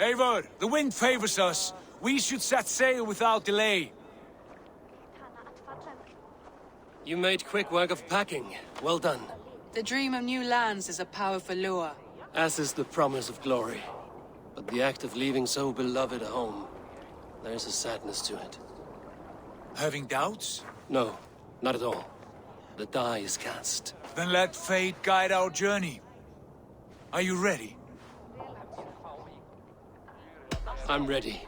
Eivor, the wind favors us. We should set sail without delay. You made quick work of packing. Well done. The dream of new lands is a powerful lure. As is the promise of glory. But the act of leaving so beloved a home, there's a sadness to it. Having doubts? No, not at all. The die is cast. Then let fate guide our journey. Are you ready? I'm ready.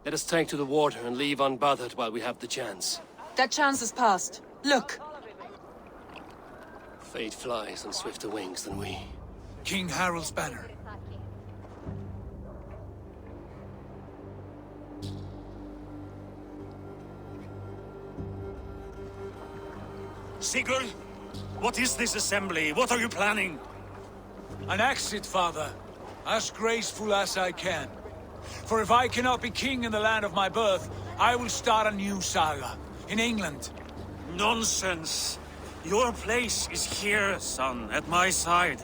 Let us take to the water and leave unbothered while we have the chance. That chance has passed. Look! Fate flies on swifter wings than we. King Harald's banner. Sigurd, what is this assembly? What are you planning? An exit, father. As graceful as I can. For if I cannot be king in the land of my birth, I will start a new saga. In England. Nonsense. Your place is here, son, at my side.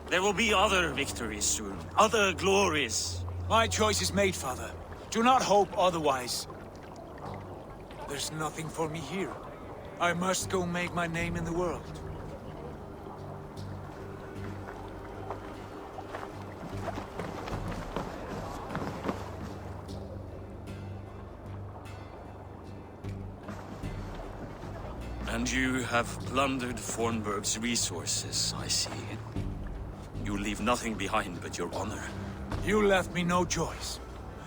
There will be other victories soon. Other glories. My choice is made, father. Do not hope otherwise. There's nothing for me here. I must go make my name in the world. And you have plundered Fornburg's resources, I see. You leave nothing behind but your honor. You left me no choice.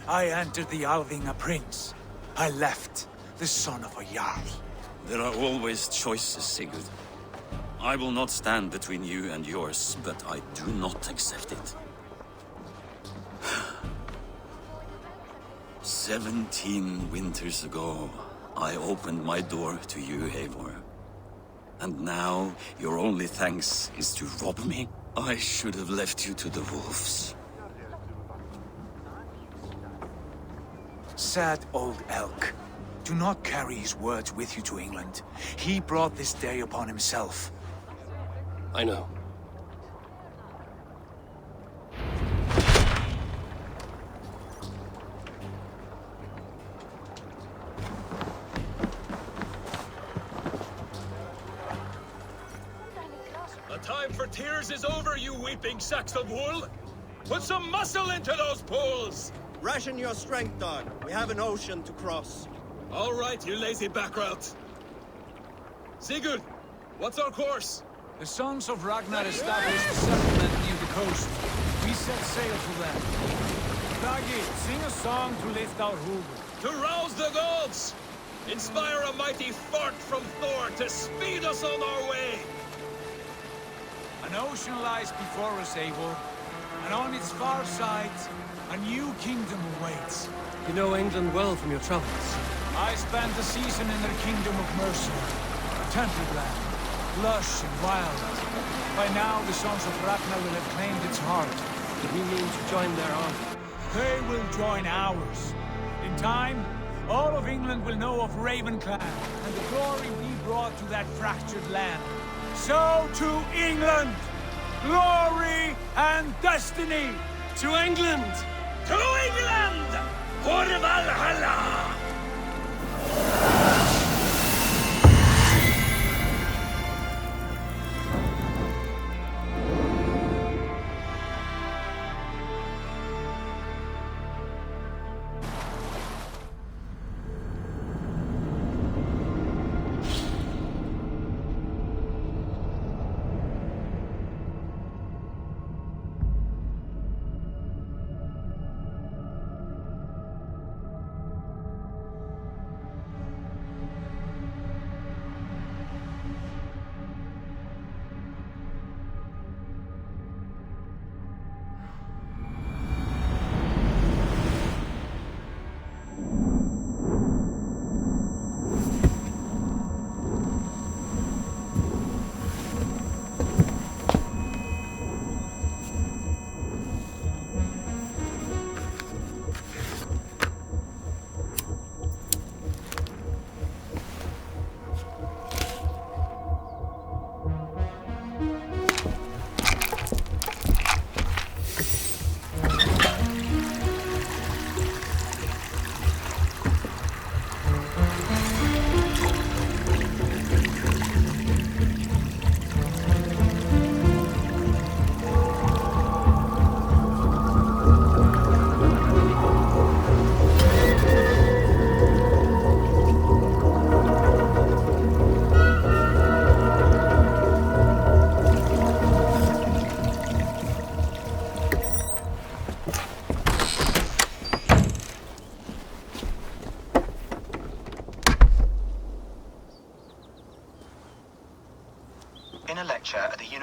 I entered the Alving a prince. I left the son of a Jarl. There are always choices, Sigurd. I will not stand between you and yours, but I do not accept it. 17 winters ago, I opened my door to you, Eivor. And now, your only thanks is to rob me? I should have left you to the wolves. Sad old elk. Do not carry his words with you to England. He brought this day upon himself. I know. The time for tears is over, you weeping sacks of wool! Put some muscle into those pools! Ration your strength, dog. We have an ocean to cross. All right, you lazy backrout. Sigurd, what's our course? The sons of Ragnar established a settlement near the coast. We set sail for them. Bragi, sing a song to lift our hoover. To rouse the gods! Inspire a mighty fart from Thor to speed us on our way! An ocean lies before us, Eivor. And on its far side, a new kingdom awaits. You know England well from your travels. I spent a season in their kingdom of Mercia. A temperate land, lush and wild. By now, the sons of Ragnar will have claimed its heart. We mean to join their army. They will join ours. In time, all of England will know of Ravenclan and the glory we brought to that fractured land. So to England! Glory and destiny! To England! To England! For Valhalla!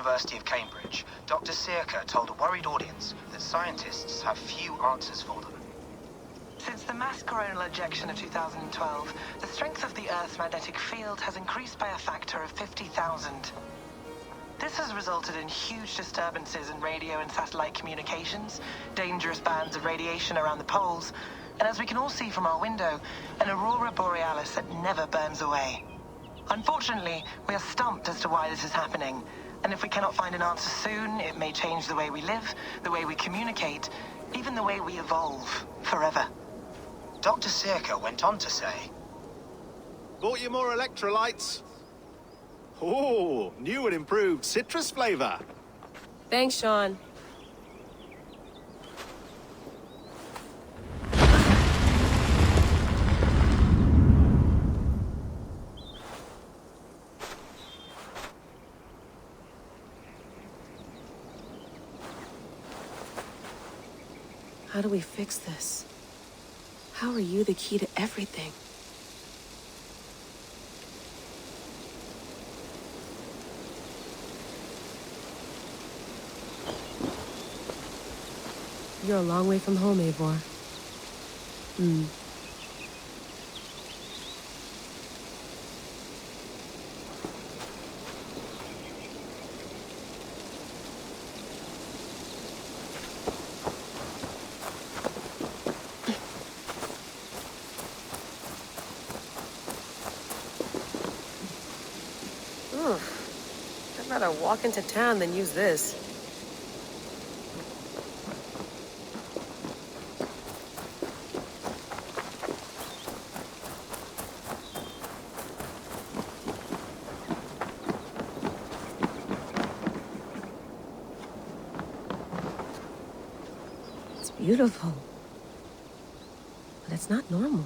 University of Cambridge, Dr. Circa told a worried audience that scientists have few answers for them. Since the mass coronal ejection of 2012, the strength of the Earth's magnetic field has increased by a factor of 50,000. This has resulted in huge disturbances in radio and satellite communications, dangerous bands of radiation around the poles, and as we can all see from our window, an aurora borealis that never burns away. Unfortunately, we are stumped as to why this is happening, and if we cannot find an answer soon, it may change the way we live, the way we communicate, even the way we evolve, forever. Dr. Circa went on to say, Bought you more electrolytes? Oh, new and improved citrus flavor. Thanks, Sean. How do we fix this? How are you the key to everything? You're a long way from home, Eivor. I'd rather walk into town than use this. It's beautiful, but it's not normal.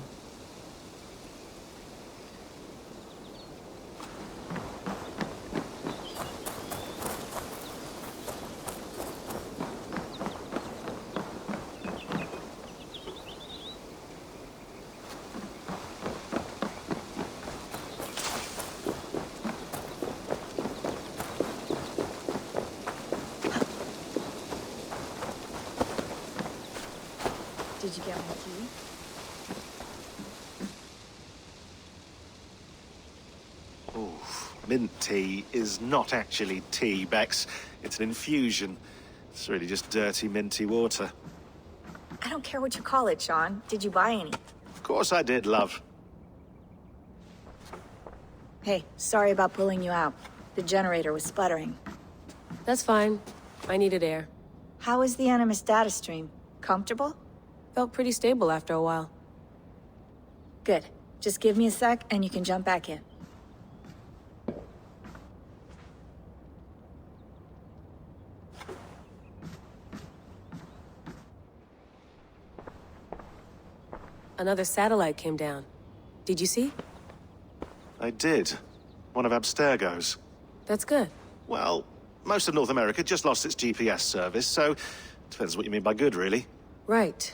Did you get my key? Oof. Mint tea is not actually tea, Bex. It's an infusion. It's really just dirty, minty water. I don't care what you call it, Sean. Did you buy any? Of course I did, love. Hey, sorry about pulling you out. The generator was sputtering. That's fine. I needed air. How is the Animus data stream? Comfortable? Felt pretty stable after a while. Good. Just give me a sec and you can jump back in. Another satellite came down. Did you see? I did. One of Abstergo's. That's good. Well, most of North America just lost its GPS service, so depends what you mean by good, really. Right.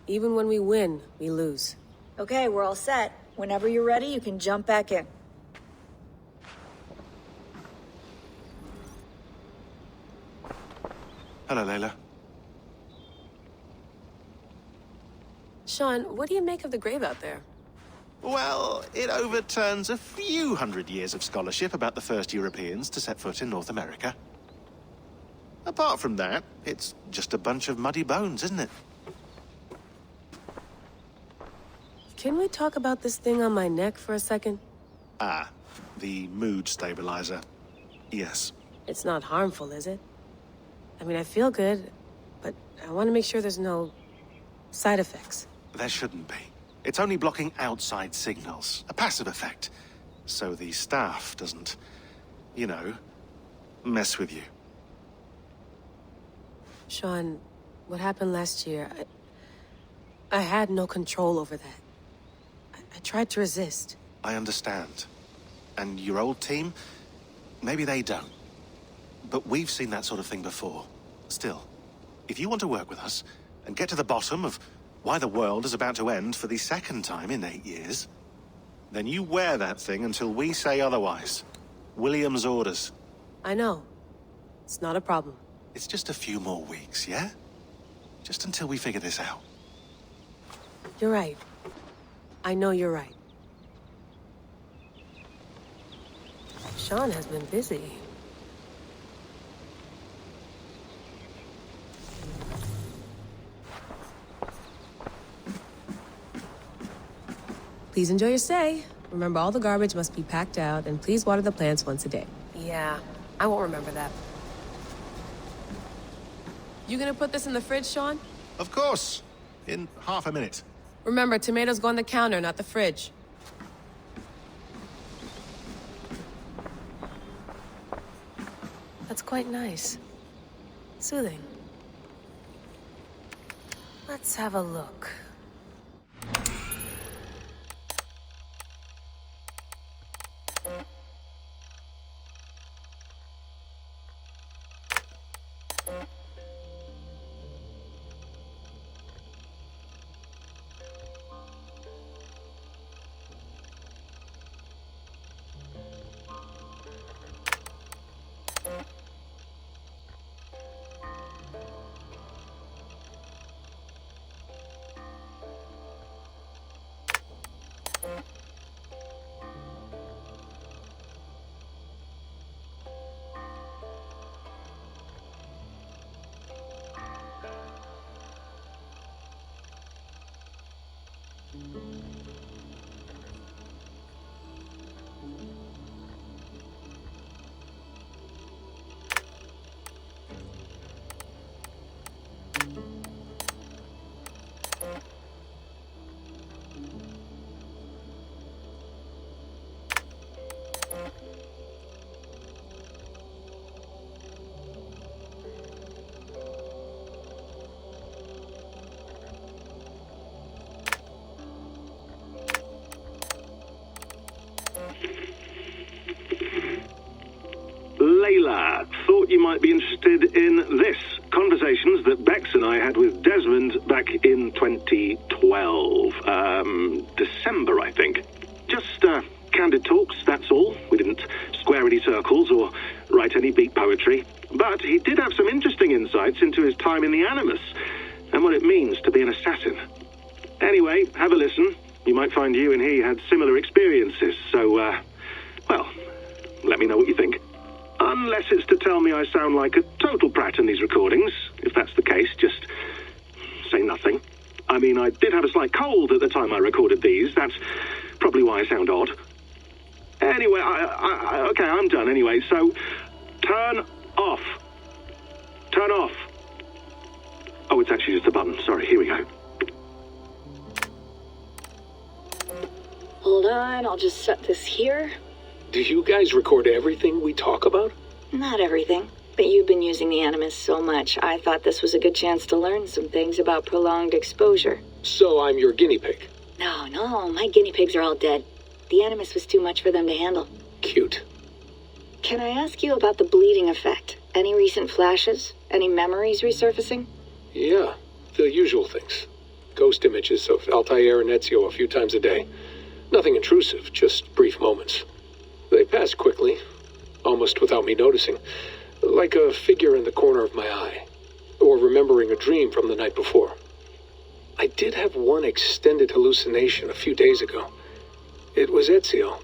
Even when we win, we lose. Okay, we're all set. Whenever you're ready, you can jump back in. Hello, Layla. Sean, what do you make of the grave out there? Well, it overturns a few hundred years of scholarship about the first Europeans to set foot in North America. Apart from that, it's just a bunch of muddy bones, isn't it? Can we talk about this thing on my neck for a second? Ah, the mood stabilizer. Yes. It's not harmful, is it? I mean, I feel good, but I want to make sure there's no side effects. There shouldn't be. It's only blocking outside signals, a passive effect. So the staff doesn't, you know, mess with you. Sean, what happened last year, I had no control over that. I tried to resist. I understand. And your old team, maybe they don't. But we've seen that sort of thing before. Still, if you want to work with us and get to the bottom of why the world is about to end for the second time in 8 years, then you wear that thing until we say otherwise. William's orders. I know. It's not a problem. It's just a few more weeks, yeah? Just until we figure this out. You're right. I know you're right. Sean has been busy. Please enjoy your stay. Remember, all the garbage must be packed out, and please water the plants once a day. Yeah, I won't remember that. You gonna put this in the fridge, Sean? Of course. In half a minute. Remember, tomatoes go on the counter, not the fridge. That's quite nice. Soothing. Let's have a look. Layla, thought you might be interested in this. Conversations that Bex and I had with Desmond back in 2012. December, I think. Just, candid talks, that's all. We didn't square any circles or write any beat poetry. But he did have some interesting insights into his time in the Animus and what it means to be an assassin. Anyway, have a listen. You might find you and he had similar experiences, so, well, let me know what you think. Unless it's to tell me I sound like a total prat in these recordings. If that's the case, just say nothing. I mean, I did have a slight cold at the time I recorded these. That's probably why I sound odd. Anyway, okay, I'm done anyway, so turn off. Turn off. Oh, it's actually just a button. Sorry, here we go. Hold on, I'll just set this here. Do you guys record everything we talk about? Not everything, but you've been using the Animus so much, I thought this was a good chance to learn some things about prolonged exposure. So I'm your guinea pig? No, my guinea pigs are all dead. The Animus was too much for them to handle. Cute. Can I ask you about the bleeding effect? Any recent flashes? Any memories resurfacing? Yeah, the usual things. Ghost images of Altair and Ezio a few times a day. Nothing intrusive, just brief moments. They pass quickly, almost without me noticing, like a figure in the corner of my eye, or remembering a dream from the night before. I did have one extended hallucination a few days ago. It was Ezio.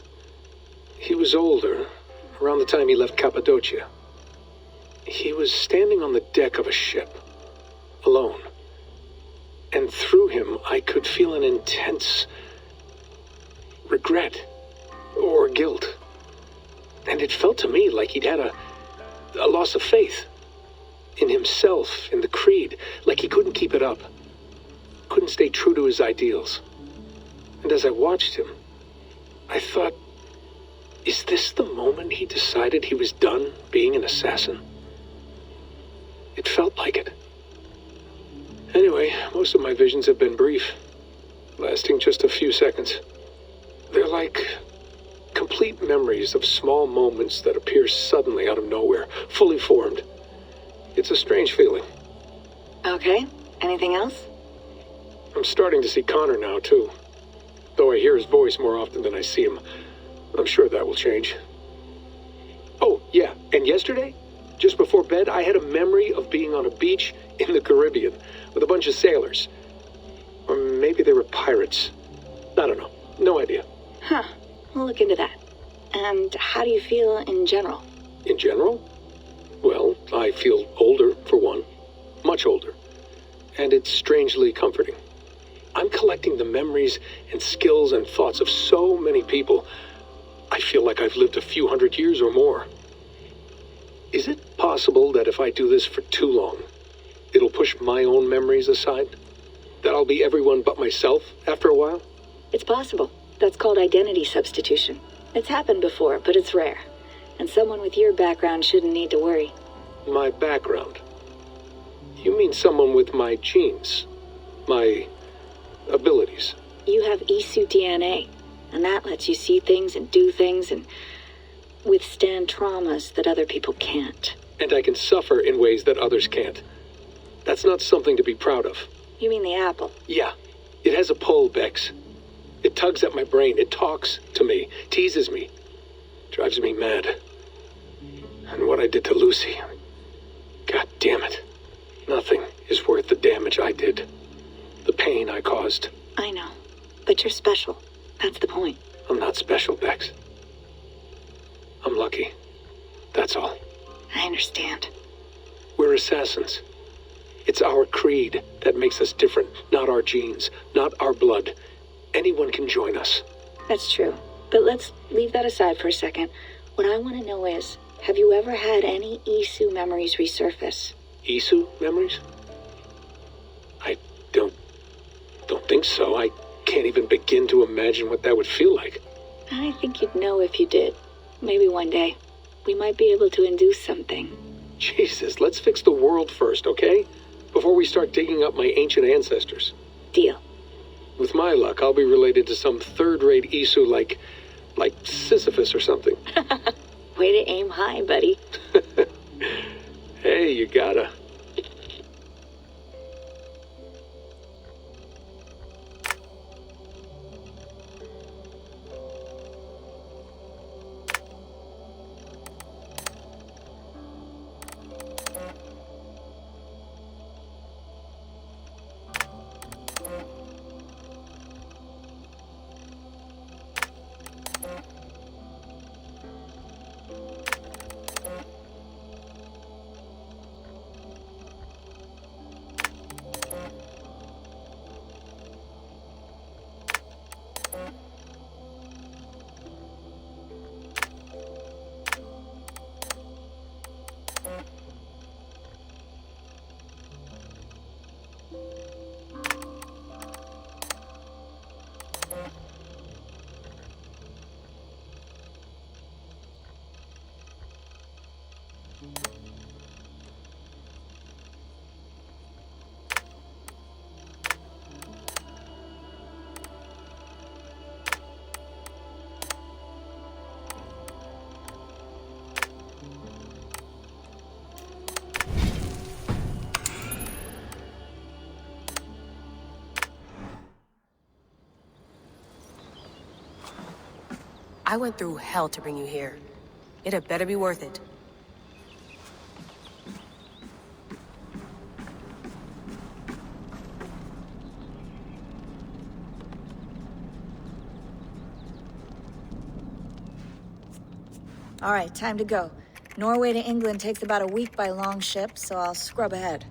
He was older, around the time he left Cappadocia. He was standing on the deck of a ship, alone. And through him, I could feel an intense regret or guilt. And it felt to me like he'd had a loss of faith in himself, in the Creed, like he couldn't keep it up, couldn't stay true to his ideals. And as I watched him, I thought, is this the moment he decided he was done being an assassin? It felt like it. Anyway, most of my visions have been brief, lasting just a few seconds. They're like complete memories of small moments that appear suddenly out of nowhere, fully formed. It's a strange feeling. Okay, anything else? I'm starting to see Connor now, too. Though I hear his voice more often than I see him. I'm sure that will change. Oh, yeah, and yesterday, Just before bed, I had a memory of being on a beach in the Caribbean with a bunch of sailors. Or maybe they were pirates. I don't know. No idea. Huh. We'll look into that. And how do you feel in general? In general? Well, I feel older, for one. Much older. And it's strangely comforting. I'm collecting the memories and skills and thoughts of so many people. I feel like I've lived a few hundred years or more. Is it possible that if I do this for too long, it'll push my own memories aside? That I'll be everyone but myself after a while? It's possible. That's called identity substitution. It's happened before, but it's rare. And someone with your background shouldn't need to worry. My background? You mean someone with my genes? My abilities? You have Isu DNA, and that lets you see things and do things and withstand traumas that other people can't. And I can suffer in ways that others can't. That's not something to be proud of. You mean the apple? Yeah. It has a pull, Bex. It tugs at my brain. It talks to me. Teases me. Drives me mad. And what I did to Lucy... God damn it. Nothing is worth the damage I did. The pain I caused. I know. But you're special. That's the point. I'm not special, Bex. I'm lucky. That's all. I understand. We're assassins. It's our creed that makes us different, not our genes, not our blood. Anyone can join us. That's true. But let's leave that aside for a second. What I want to know is, have you ever had any Isu memories resurface? Isu memories? I don't think so. I can't even begin to imagine what that would feel like. I think you'd know if you did. Maybe one day. We might be able to induce something. Jesus, let's fix the world first, okay? Before we start digging up my ancient ancestors. Deal. With my luck, I'll be related to some third-rate Isu like Sisyphus or something. Way to aim high, buddy. Hey, you gotta. I went through hell to bring you here. It had better be worth it. All right, time to go. Norway to England takes about a week by long ship, so I'll scrub ahead.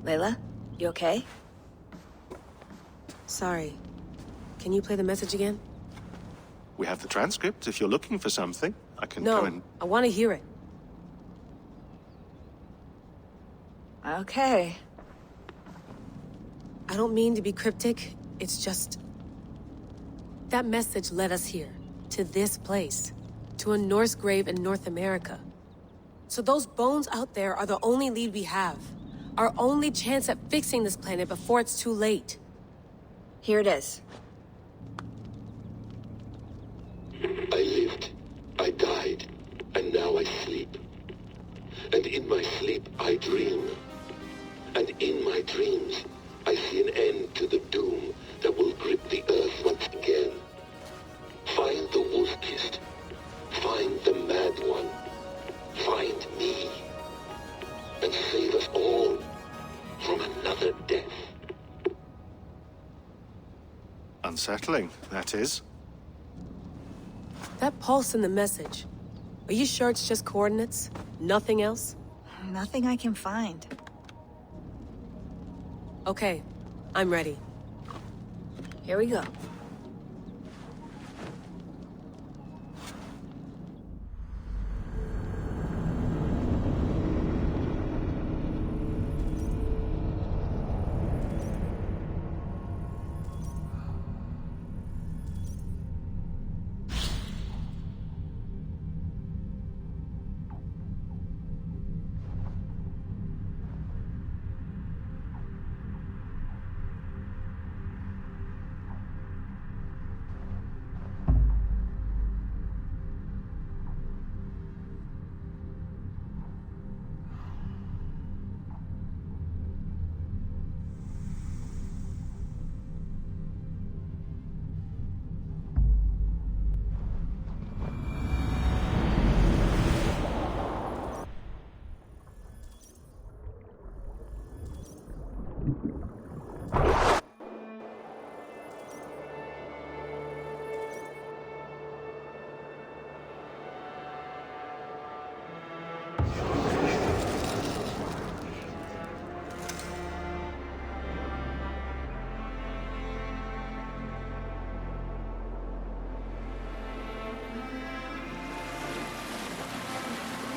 Layla, you okay? Sorry. Can you play the message again? We have the transcript. If you're looking for something, I can No, go and... I want to hear it. Okay. I don't mean to be cryptic. It's just... that message led us here. To this place. To a Norse grave in North America. So those bones out there are the only lead we have. Our only chance at fixing this planet before it's too late. Here it is. I lived, I died, and now I sleep. And in my sleep I dream. And in my dreams Unsettling, that is. That pulse in the message. Are you sure it's just coordinates? Nothing else? Nothing I can find. Okay, I'm ready. Here we go.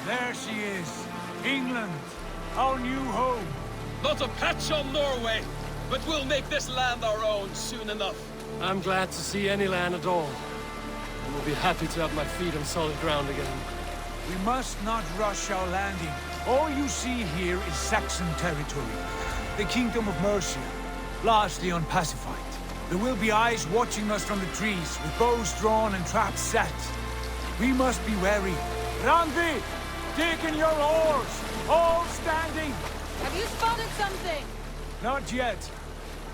There she is. England, our new home. Not a patch on Norway, but we'll make this land our own soon enough. I'm glad to see any land at all. And will be happy to have my feet on solid ground again. We must not rush our landing. All you see here is Saxon territory. The Kingdom of Mercia, largely unpacified. There will be eyes watching us from the trees, with bows drawn and traps set. We must be wary. Randvi! Dig in your oars! All standing! Have you spotted something? Not yet.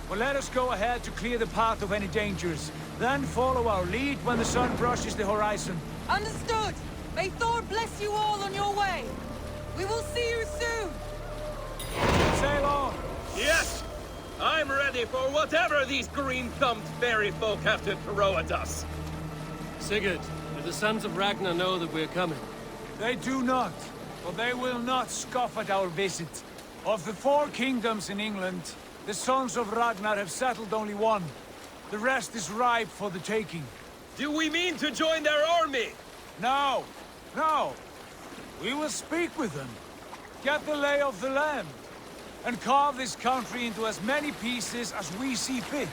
But let us go ahead to clear the path of any dangers. Then follow our lead when the sun brushes the horizon. Understood! May Thor bless you all on your way! We will see you soon! Sail on! Yes! I'm ready for whatever these green-thumbed fairy folk have to throw at us. Sigurd, do the sons of Ragnar know that we're coming? They do not, but they will not scoff at our visit. Of the 4 kingdoms in England, the sons of Ragnar have settled only one. The rest is ripe for the taking. Do we mean to join their army? No, no. We will speak with them, get the lay of the land, and carve this country into as many pieces as we see fit.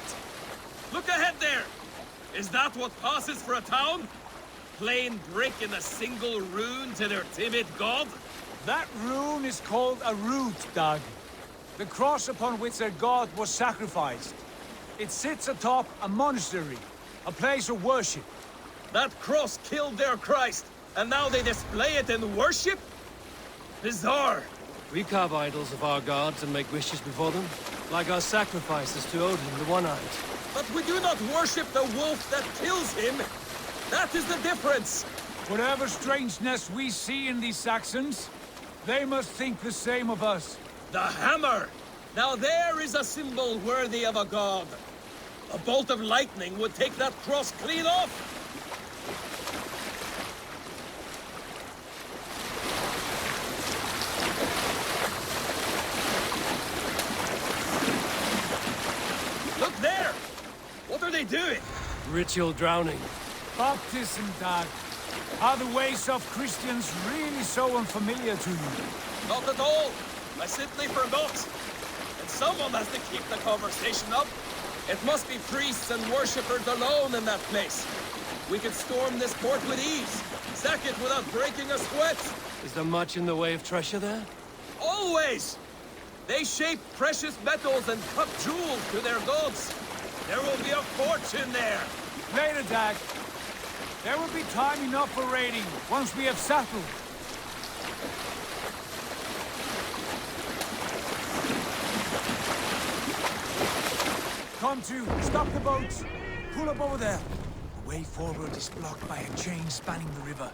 Look ahead there! Is that what passes for a town? Plain brick in a single rune to their timid god? That rune is called a root, Dag. The cross upon which their god was sacrificed. It sits atop a monastery, a place of worship. That cross killed their Christ, and now they display it in worship? Bizarre. We carve idols of our gods and make wishes before them, like our sacrifices to Odin, the One-Eyed. But we do not worship the wolf that kills him. That is the difference! Whatever strangeness we see in these Saxons, they must think the same of us. The hammer! Now there is a symbol worthy of a god. A bolt of lightning would take that cross clean off! Look there! What are they doing? Ritual drowning. Baptism, Dag. Are the ways of Christians really so unfamiliar to you? Not at all. I simply forgot. And someone has to keep the conversation up. It must be priests and worshippers alone in that place. We could storm this port with ease. Sack it without breaking a sweat. Is there much in the way of treasure there? Always! They shape precious metals and cut jewels to their gods. There will be a fortune there. Later, Dag. There will be time enough for raiding, once we have settled. Come to, stop the boats. Pull up over there. The way forward is blocked by a chain spanning the river.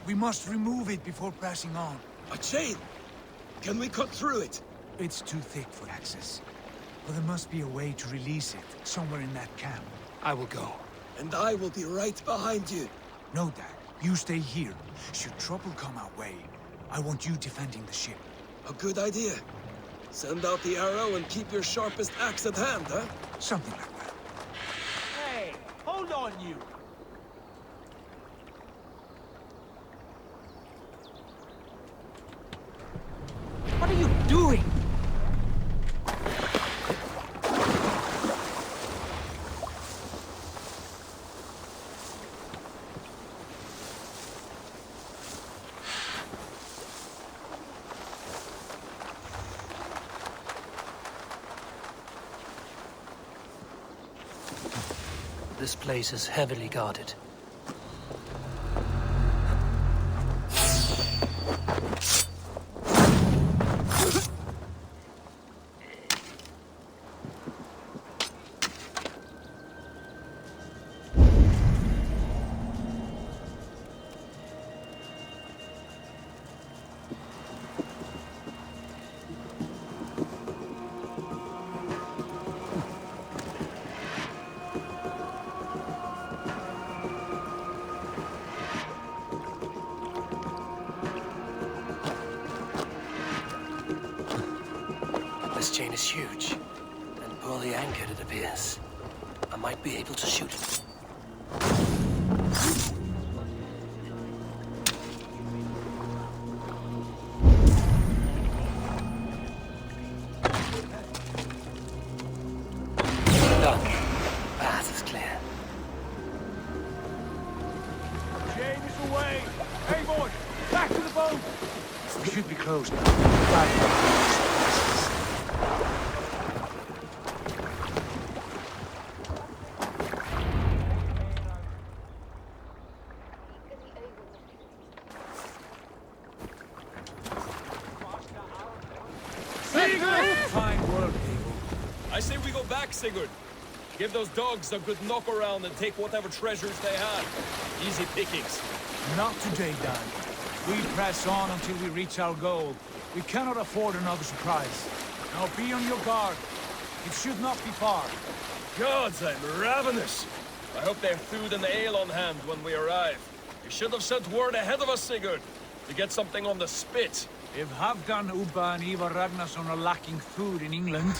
We must remove it before pressing on. A chain? Can we cut through it? It's too thick for access. But there must be a way to release it, somewhere in that camp. I will go. And I will be right behind you. No, Dad. You stay here. Should trouble come our way, I want you defending the ship. A good idea. Send out the arrow and keep your sharpest axe at hand, huh? Something like that. Hey, hold on, you! What are you doing? This place is heavily guarded. This chain is huge, and poorly anchored it appears. I might be able to shoot it. Done. Path is clear. Chain is away! Eivor, back to the boat! We should be close now. Fine work, Eivor. I say we go back, Sigurd. Give those dogs a good knock around and take whatever treasures they have. Easy pickings. Not today, Dad. We press on until we reach our goal. We cannot afford another surprise. Now be on your guard. It should not be far. Gods, I'm ravenous. I hope they have food and ale on hand when we arrive. You should have sent word ahead of us, Sigurd, to get something on the spit. If Halfdan, Ubba and Eivor Ragnarsson are lacking food in England,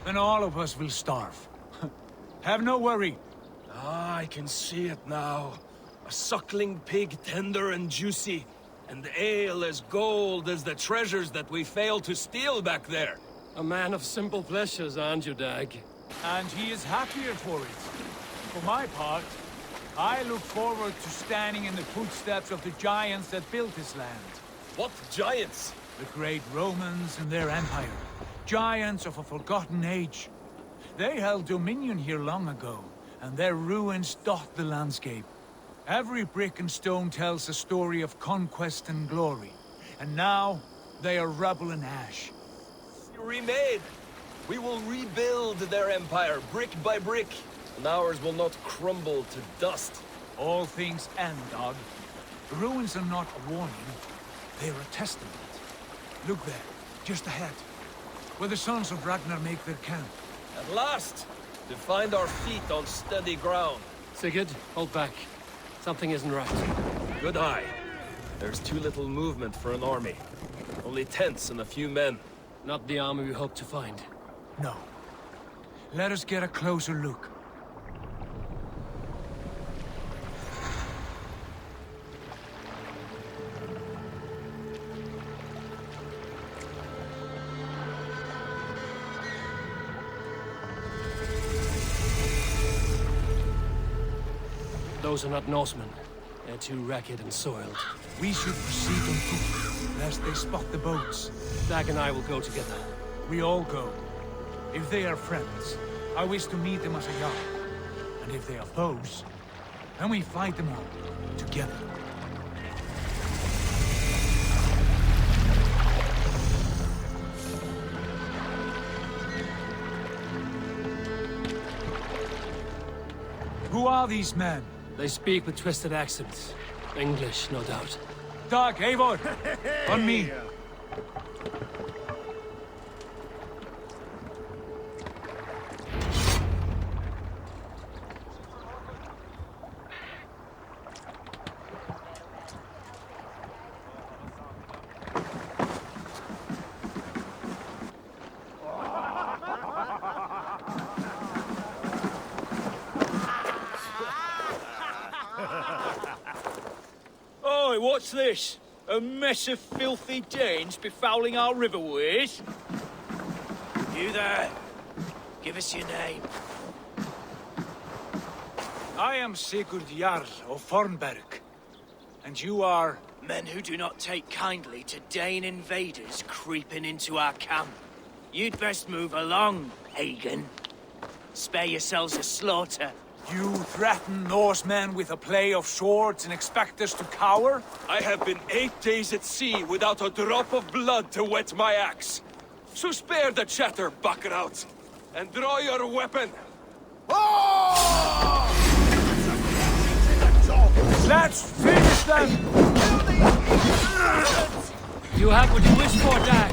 then all of us will starve. Have no worry. Ah, I can see it now. A suckling pig, tender and juicy, and ale as gold as the treasures that we failed to steal back there. A man of simple pleasures, aren't you, Dag? And he is happier for it. For my part, I look forward to standing in the footsteps of the giants that built this land. What giants? The great Romans and their empire. Giants of a forgotten age. They held dominion here long ago, and their ruins dot the landscape. Every brick and stone tells a story of conquest and glory. And now, they are rubble and ash. Remade. We will rebuild their empire, brick by brick, and ours will not crumble to dust. All things end, Dog. The ruins are not a warning. They are a testament. Look there, just ahead, where the sons of Ragnar make their camp. At last! To find our feet on steady ground. Sigurd, hold back. Something isn't right. Good eye. There's too little movement for an army. Only tents and a few men. Not the army we hope to find. No. Let us get a closer look. Those are not Norsemen. They're too ragged and soiled. We should proceed on foot, lest they spot the boats. Dag and I will go together. We all go. If they are friends, I wish to meet them as a yard. And if they are foes, then we fight them all, together. Who are these men? They speak with twisted accents. English, no doubt. Dag, Eivor! On me! What's this? A mess of filthy Danes befouling our riverways? You there. Give us your name. I am Sigurd Jarl of Fornberg. And you are... Men who do not take kindly to Dane invaders creeping into our camp. You'd best move along, Hagen. Spare yourselves a slaughter. You threaten Norsemen with a play of swords and expect us to cower? I have been 8 days at sea without a drop of blood to wet my axe. So spare the chatter, buckerouts, and draw your weapon. Let's finish them! You have what you wish for, Dag.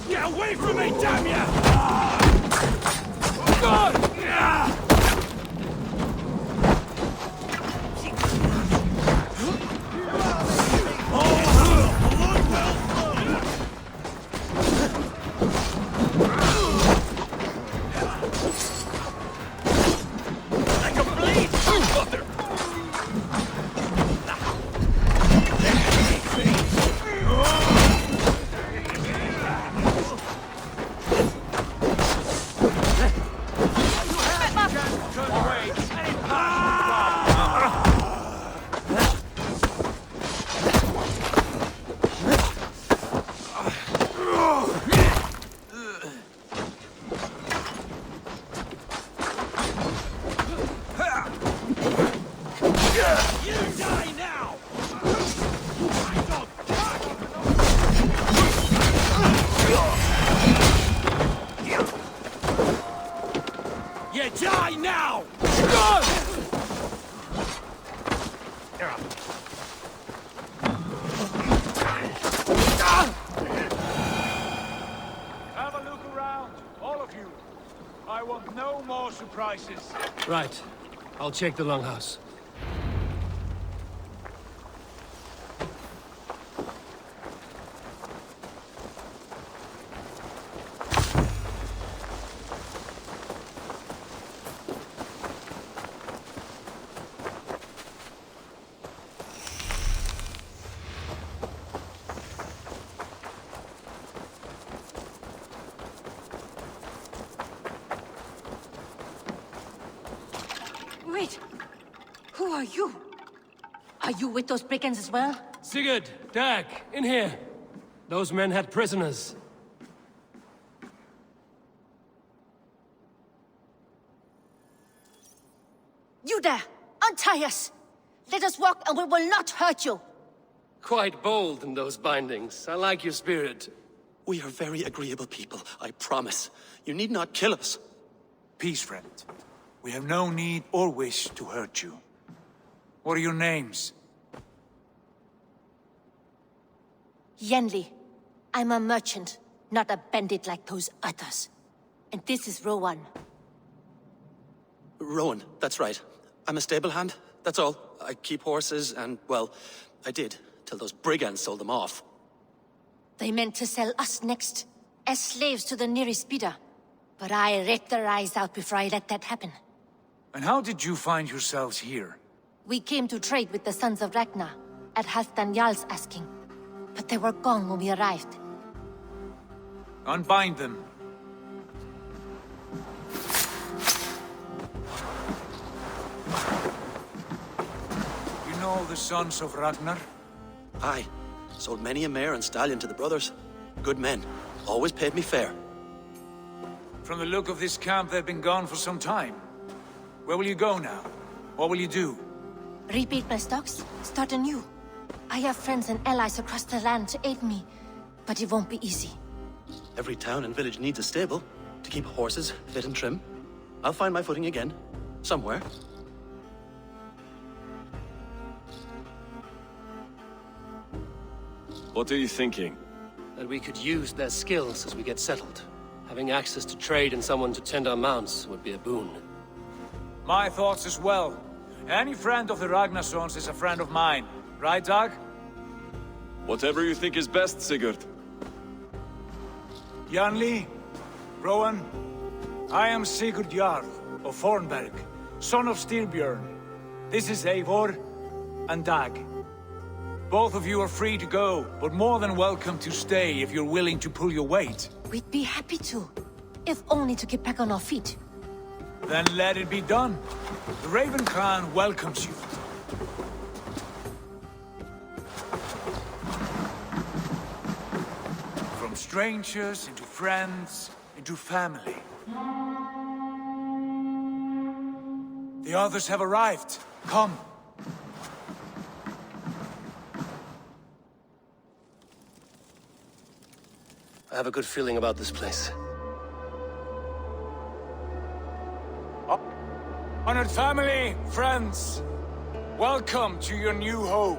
Get away from me, damn ya! God! Right. I'll check the longhouse. Wait! Who are you? Are you with those brigands as well? Sigurd, Dag, in here. Those men had prisoners. You there! Untie us! Let us walk and we will not hurt you! Quite bold in those bindings. I like your spirit. We are very agreeable people, I promise. You need not kill us. Peace, friend. We have no need or wish to hurt you. What are your names? Yenli. I'm a merchant, not a bandit like those others. And this is Rowan. Rowan, that's right. I'm a stable hand, that's all. I keep horses and, well, I did, till those brigands sold them off. They meant to sell us next, as slaves to the nearest bidder. But I ripped their eyes out before I let that happen. And how did you find yourselves here? We came to trade with the Sons of Ragnar, at Halfdan Jarl's asking. But they were gone when we arrived. Unbind them. You know the Sons of Ragnar? Aye. Sold many a mare and stallion to the brothers. Good men. Always paid me fair. From the look of this camp, they've been gone for some time. Where will you go now? What will you do? Rebuild my stocks, start anew. I have friends and allies across the land to aid me, but it won't be easy. Every town and village needs a stable to keep horses fit and trim. I'll find my footing again, somewhere. What are you thinking? That we could use their skills as we get settled. Having access to trade and someone to tend our mounts would be a boon. My thoughts as well. Any friend of the Ragnarsons is a friend of mine. Right, Dag? Whatever you think is best, Sigurd. Janli, Rowan, I am Sigurd Jarl of Fornberg, son of Styrbjörn. This is Eivor and Dag. Both of you are free to go, but more than welcome to stay if you're willing to pull your weight. We'd be happy to, if only to get back on our feet. Then let it be done. The Raven clan welcomes you. From strangers into friends, into family. The others have arrived. Come. I have a good feeling about this place. Honored family, friends, welcome to your new home.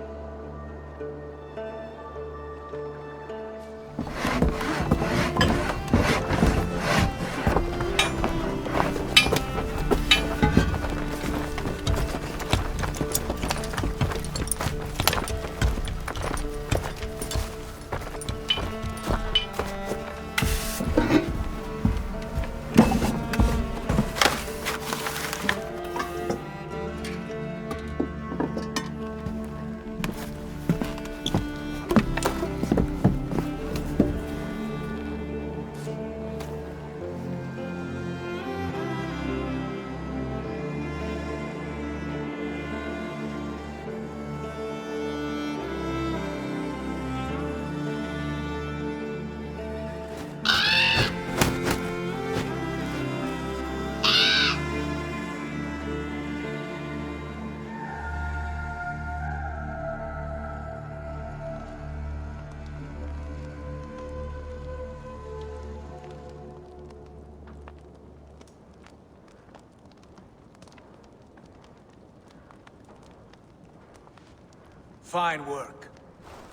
Fine work.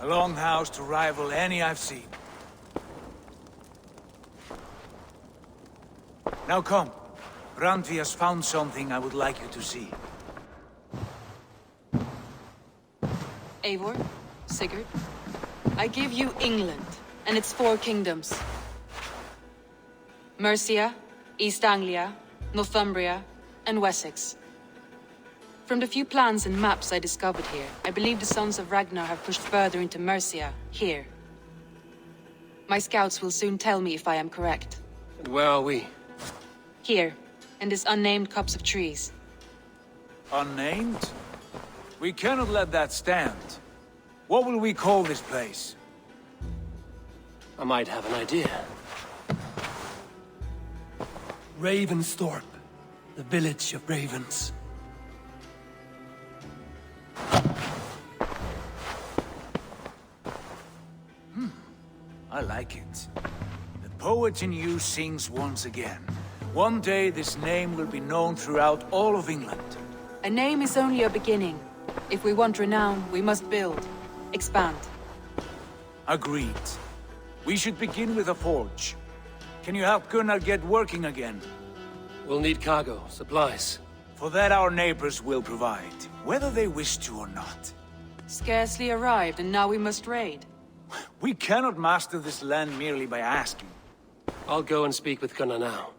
A longhouse to rival any I've seen. Now come. Randvi has found something I would like you to see. Eivor, Sigurd, I give you England and its 4 kingdoms. Mercia, East Anglia, Northumbria, and Wessex. From the few plans and maps I discovered here, I believe the Sons of Ragnar have pushed further into Mercia, here. My scouts will soon tell me if I am correct. And where are we? Here, in this unnamed copse of trees. Unnamed? We cannot let that stand. What will we call this place? I might have an idea. Ravensthorpe, the village of ravens. I like it. The poet in you sings once again. One day this name will be known throughout all of England. A name is only a beginning. If we want renown, we must build. Expand. Agreed. We should begin with a forge. Can you help Gunnar get working again? We'll need cargo, supplies. For that our neighbors will provide, whether they wish to or not. Scarcely arrived, and now we must raid. We cannot master this land merely by asking. I'll go and speak with Gunnar now.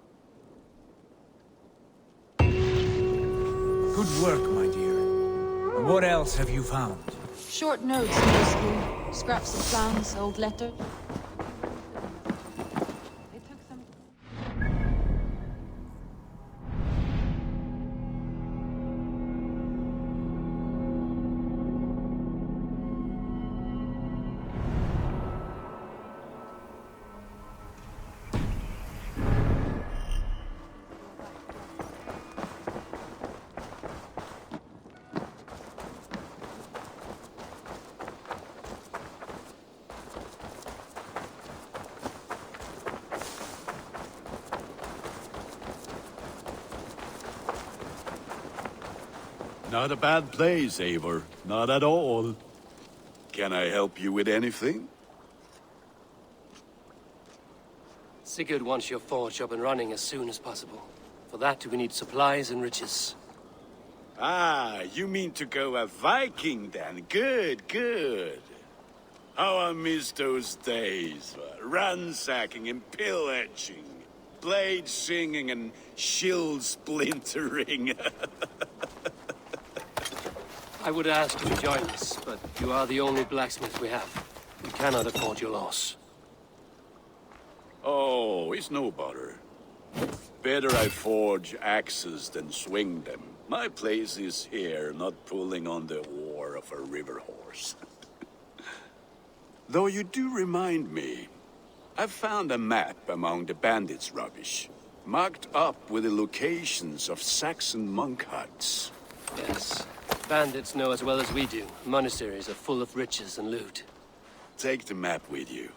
Good work, my dear. And what else have you found? Short notes mostly. Scraps of plans, old letters. Not a bad place, Eivor. Not at all. Can I help you with anything? Sigurd wants your forge up and running as soon as possible. For that, we need supplies and riches. Ah, you mean to go a Viking then? Good, good. How I miss those days. Ransacking and pillaging. Blade singing and shield splintering. I would ask you to join us, but you are the only blacksmith we have. We cannot afford your loss. Oh, it's no bother. Better I forge axes than swing them. My place is here, not pulling on the oar of a river horse. Though you do remind me, I found a map among the bandits' rubbish, marked up with the locations of Saxon monk huts. Yes. Bandits know as well as we do. Monasteries are full of riches and loot. Take the map with you,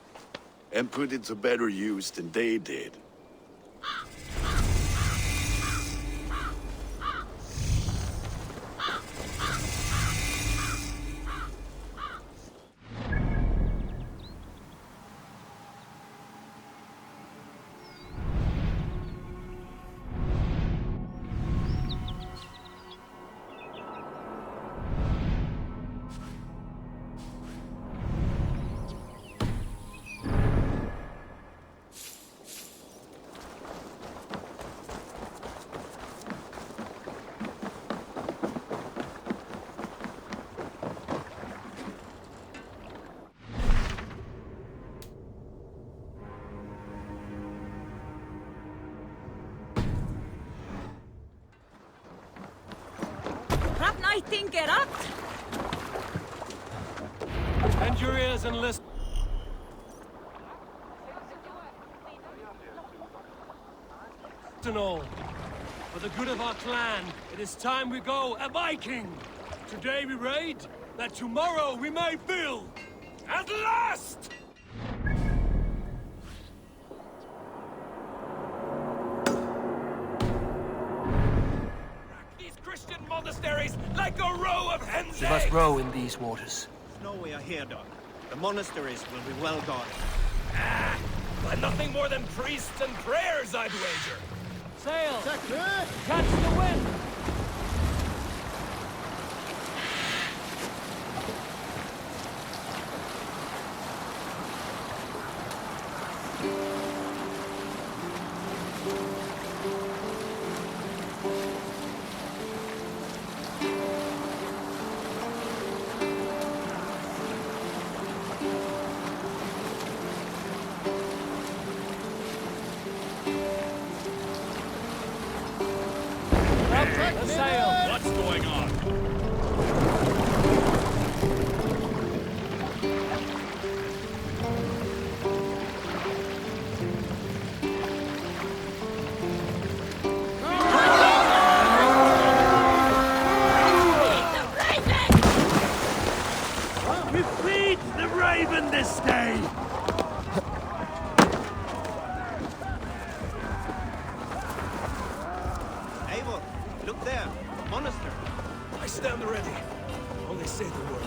and put it to better use than they did. Bend your ears and listen. All. For the good of our clan, it is time we go a Viking! Today we raid, that tomorrow we may build! At last! These Christian monasteries like a row of hens' We must eggs. row in these waters. No way here, Doc. The monasteries will be well guarded. But nothing more than priests and prayers, I'd wager. Sail! Catch the wind! What's going on? We feed the raven this day! Eivor, look there. Monastery. I stand ready. Only say the word.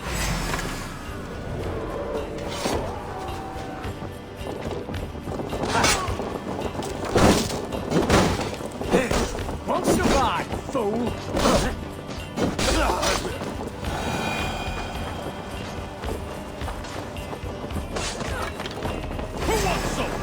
Won't survive, fool! Who wants some?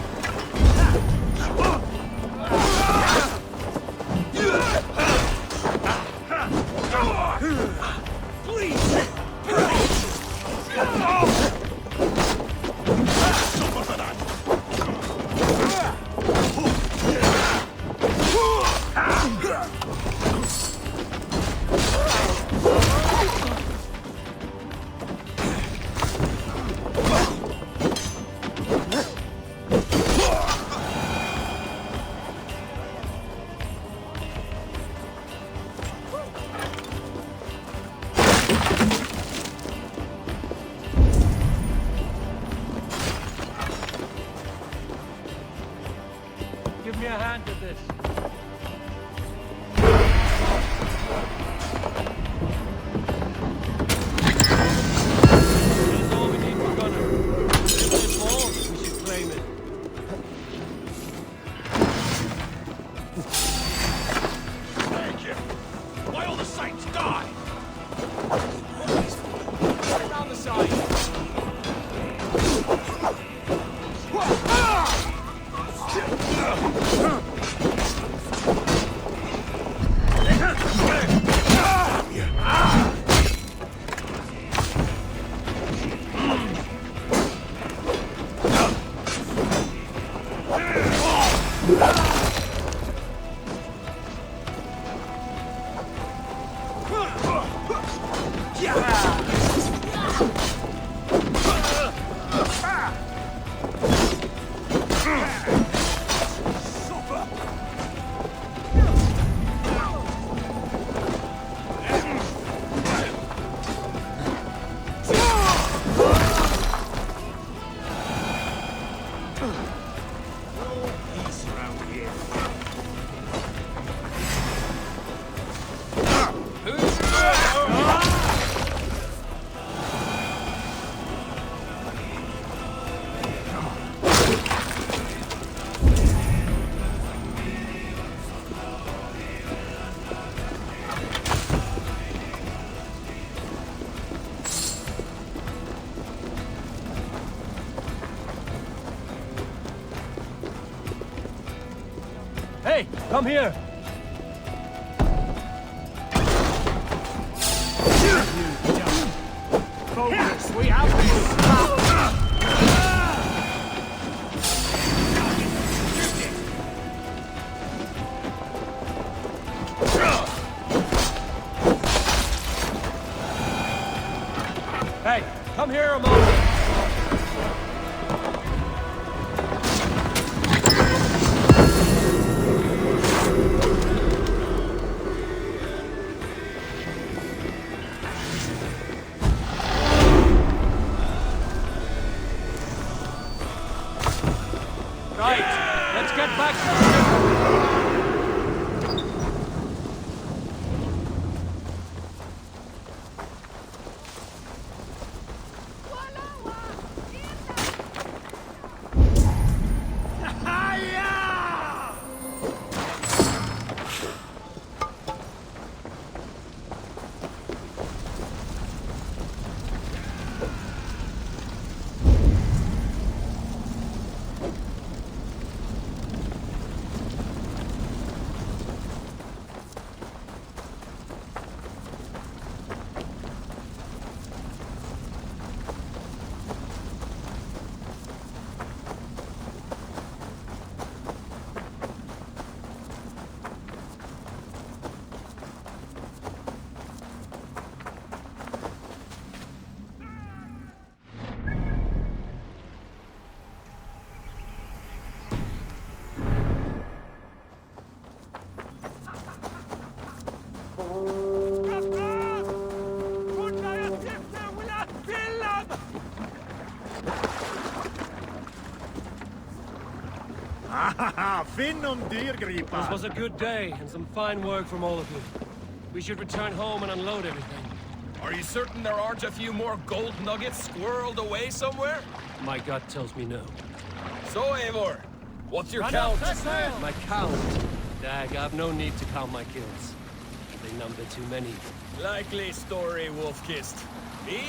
Give me a hand with this. That's all we need for gunner. If it falls, we should claim it. Thank you. Why all the saints die? Around the side. Hey, come here! Focus, we have this! Hey, come here a moment! Right, let's get back to the ship. This was a good day, and some fine work from all of you. We should return home and unload everything. Are you certain there aren't a few more gold nuggets squirreled away somewhere? My gut tells me no. So, Eivor, what's your Run count? up, Hassan! My count? Dag, I've no need to count my kills. They number too many. Likely story, Wolf-Kissed. Me,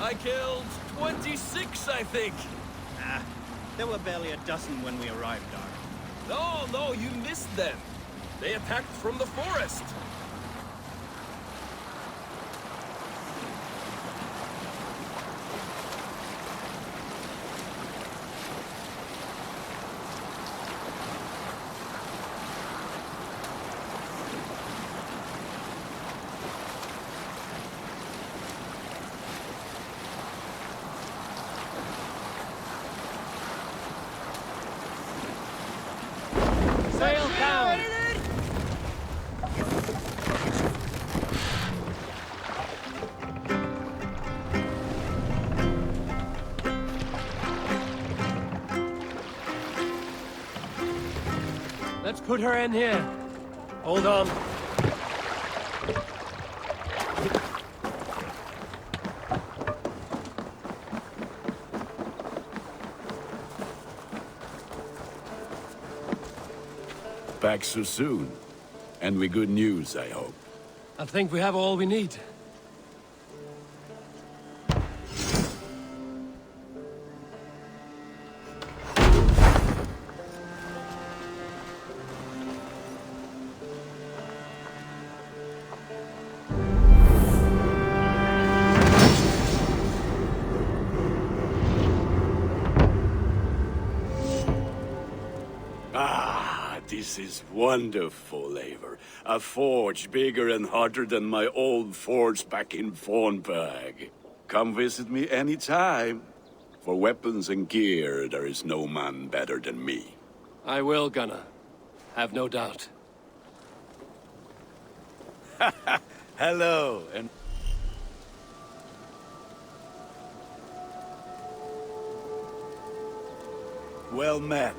I killed 26, I think. Ah, there were barely a dozen when we arrived, Dar. No, you missed them. They attacked from the forest. Sail down! Let's put her in here. Hold on. Back so soon. And with good news, I hope. I think we have all we need. This is wonderful, Eivor. A forge bigger and hotter than my old forge back in Fornburg. Come visit me anytime. For weapons and gear, there is no man better than me. I will, Gunnar. Have no doubt. Hello, and... Well met.